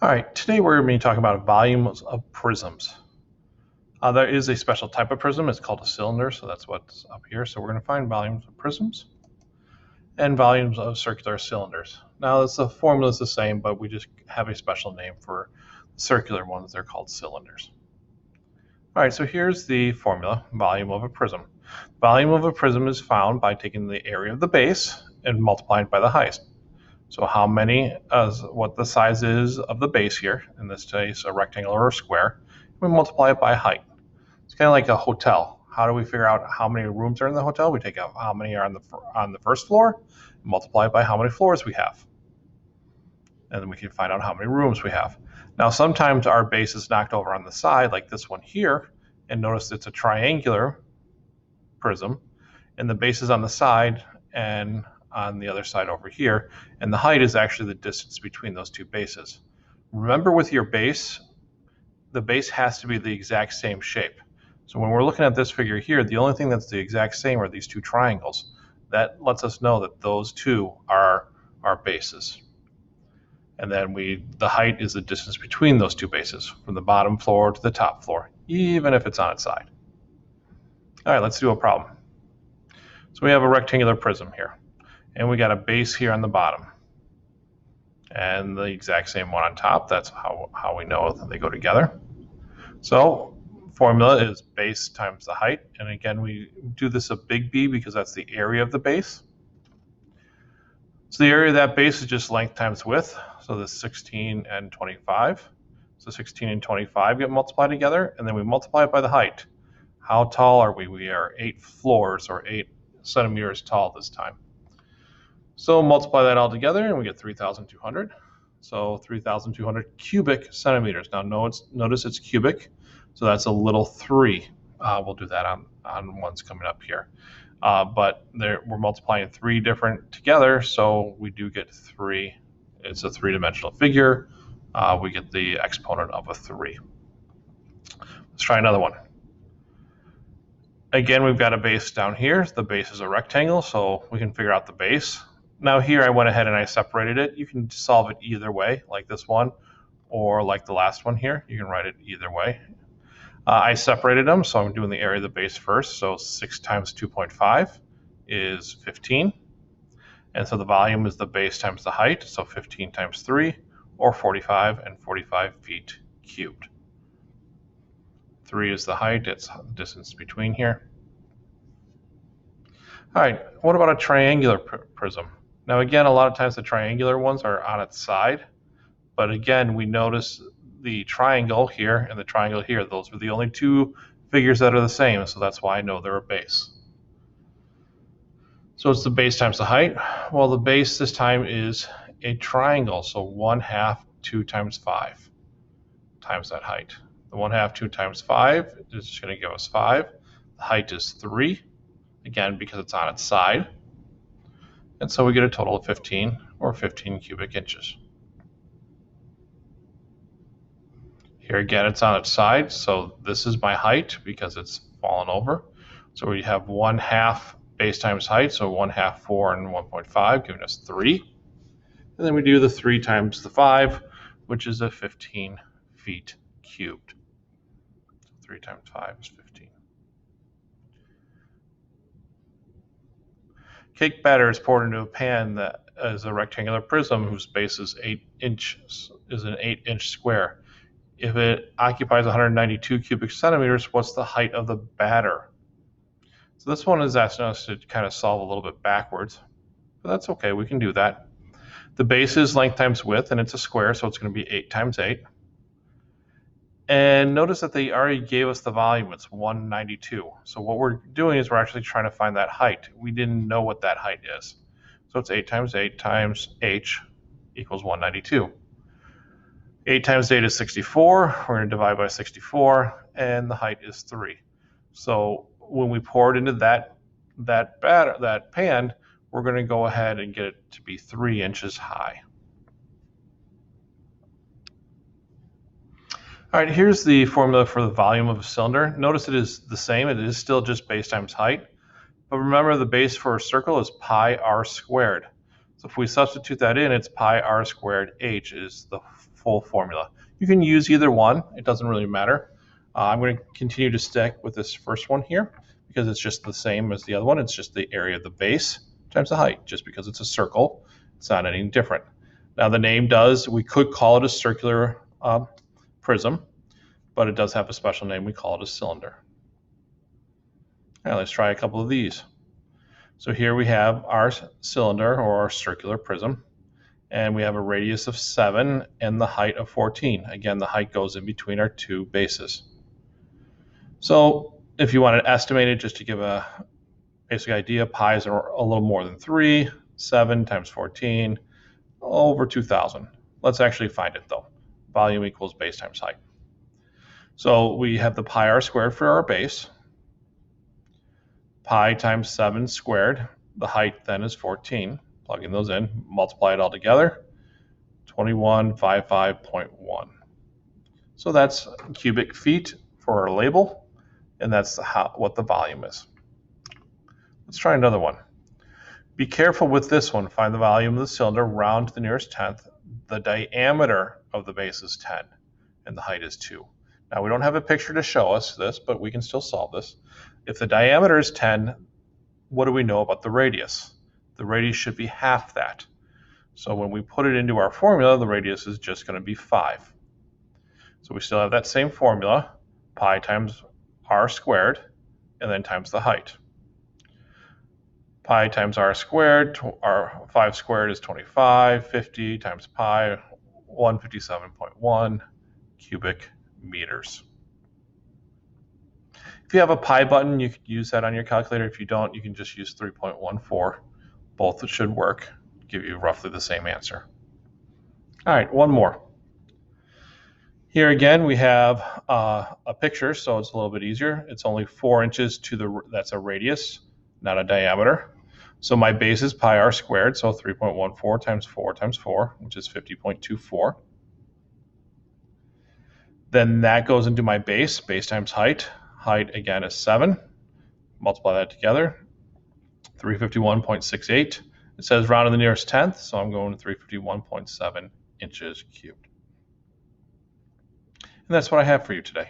All right, today we're going to be talking about volumes of prisms. There is a special type of prism. It's called a cylinder, so that's what's up here. So we're going to find volumes of prisms and volumes of circular cylinders. Now, the formula is the same, but we just have a special name for circular ones. They're called cylinders. All right, so here's the formula, volume of a prism. Volume of a prism is found by taking the area of the base and multiplying it by the height. So how many, what the size is of the base here, in this case a rectangle or a square, we multiply it by height. It's kind of like a hotel. How do we figure out how many rooms are in the hotel? We take out how many are on the first floor, multiply it by how many floors we have. And then we can find out how many rooms we have. Now sometimes our base is knocked over on the side, like this one here, and notice it's a triangular prism, and the base is on the side and on the other side over here, and the height is actually the distance between those two bases. Remember, with your base, the base has to be the exact same shape. So when we're looking at this figure here, the only thing that's the exact same are these two triangles. That lets us know that those two are our bases. And then the height is the distance between those two bases, from the bottom floor to the top floor, even if it's on its side. All right, let's do a problem. So we have a rectangular prism here, and we got a base here on the bottom, and the exact same one on top. That's how we know that they go together. So formula is base times the height, and again we do this a big B because that's the area of the base. So the area of that base is just length times width. So this 16 and 25. So 16 and 25 get multiplied together, and then we multiply it by the height. How tall are we? We are 8 floors, or 8 centimeters tall this time. So multiply that all together and we get 3,200. So 3,200 cubic centimeters. Now notice it's cubic, so that's a little 3. We'll do that on ones coming up here. But we're multiplying 3 different together, so we do get 3. It's a 3-dimensional figure. We get the exponent of a 3. Let's try another one. Again, we've got a base down here. The base is a rectangle, so we can figure out the base. Now here I went ahead and I separated it. You can solve it either way, like this one, or like the last one here. You can write it either way. I separated them, so I'm doing the area of the base first. So 6 times 2.5 is 15. And so the volume is the base times the height, so 15 times 3, or 45, and 45 feet cubed. 3 is the height, it's the distance between here. All right, what about a triangular prism? Now again, a lot of times the triangular ones are on its side, but again, we notice the triangle here and the triangle here. Those are the only two figures that are the same, so that's why I know they're a base. So it's the base times the height. Well, the base this time is a triangle, so 1/2 2 times 5 times that height. The 1/2 2 times 5 is just going to give us 5. The height is 3, again because it's on its side. And so we get a total of 15, or 15 cubic inches. Here again, it's on its side, so this is my height because it's fallen over. So we have 1/2 base times height, so 1/2, 4, and 1.5, giving us 3. And then we do the 3 times the 5, which is a 15 feet cubed. 3 times 5 is 15. Cake batter is poured into a pan that is a rectangular prism whose base is 8 inches, is an 8-inch square. If it occupies 192 cubic centimeters, what's the height of the batter? So this one is asking us to kind of solve a little bit backwards, but that's okay, we can do that. The base is length times width, and it's a square, so it's going to be 8 times 8. And notice that they already gave us the volume, it's 192. So what we're doing is we're actually trying to find that height. We didn't know what that height is. So it's 8 times 8 times h equals 192. 8 times 8 is 64. We're going to divide by 64, and the height is 3. So when we pour it into that pan, we're going to go ahead and get it to be 3 inches high. All right, here's the formula for the volume of a cylinder. Notice it is the same. It is still just base times height. But remember, the base for a circle is pi r squared. So if we substitute that in, it's pi r squared h is the full formula. You can use either one. It doesn't really matter. I'm going to continue to stick with this first one here because it's just the same as the other one. It's just the area of the base times the height. Just because it's a circle, it's not any different. Now the name we could call it a circular prism, but it does have a special name. We call it a cylinder. All right, let's try a couple of these. So here we have our cylinder or our circular prism, and we have a radius of 7 and the height of 14. Again, the height goes in between our two bases. So if you want to estimate it, just to give a basic idea, pi is a little more than 3, 7 times 14, over 2,000. Let's actually find it though. Volume equals base times height. So we have the pi r squared for our base. Pi times 7 squared. The height then is 14. Plugging those in, multiply it all together, 2155.1. So that's cubic feet for our label, and that's what the volume is. Let's try another one. Be careful with this one. Find the volume of the cylinder, round to the nearest tenth. The diameter of the base is 10, and the height is 2. Now, we don't have a picture to show us this, but we can still solve this. If the diameter is 10, what do we know about the radius? The radius should be half that. So when we put it into our formula, the radius is just going to be 5. So we still have that same formula, pi times r squared, and then times the height. Pi times r squared, 5 squared is 25, 50 times pi, 157.1 cubic meters. If you have a pi button, you could use that on your calculator. If you don't, you can just use 3.14. Both should work, give you roughly the same answer. All right, one more. Here again, we have a picture, so it's a little bit easier. It's only 4 inches that's a radius, not a diameter. So my base is pi r squared, so 3.14 times 4 times 4, which is 50.24. Then that goes into my base times height. Height again is 7. Multiply that together, 351.68. It says round to the nearest tenth, so I'm going to 351.7 inches cubed. And that's what I have for you today.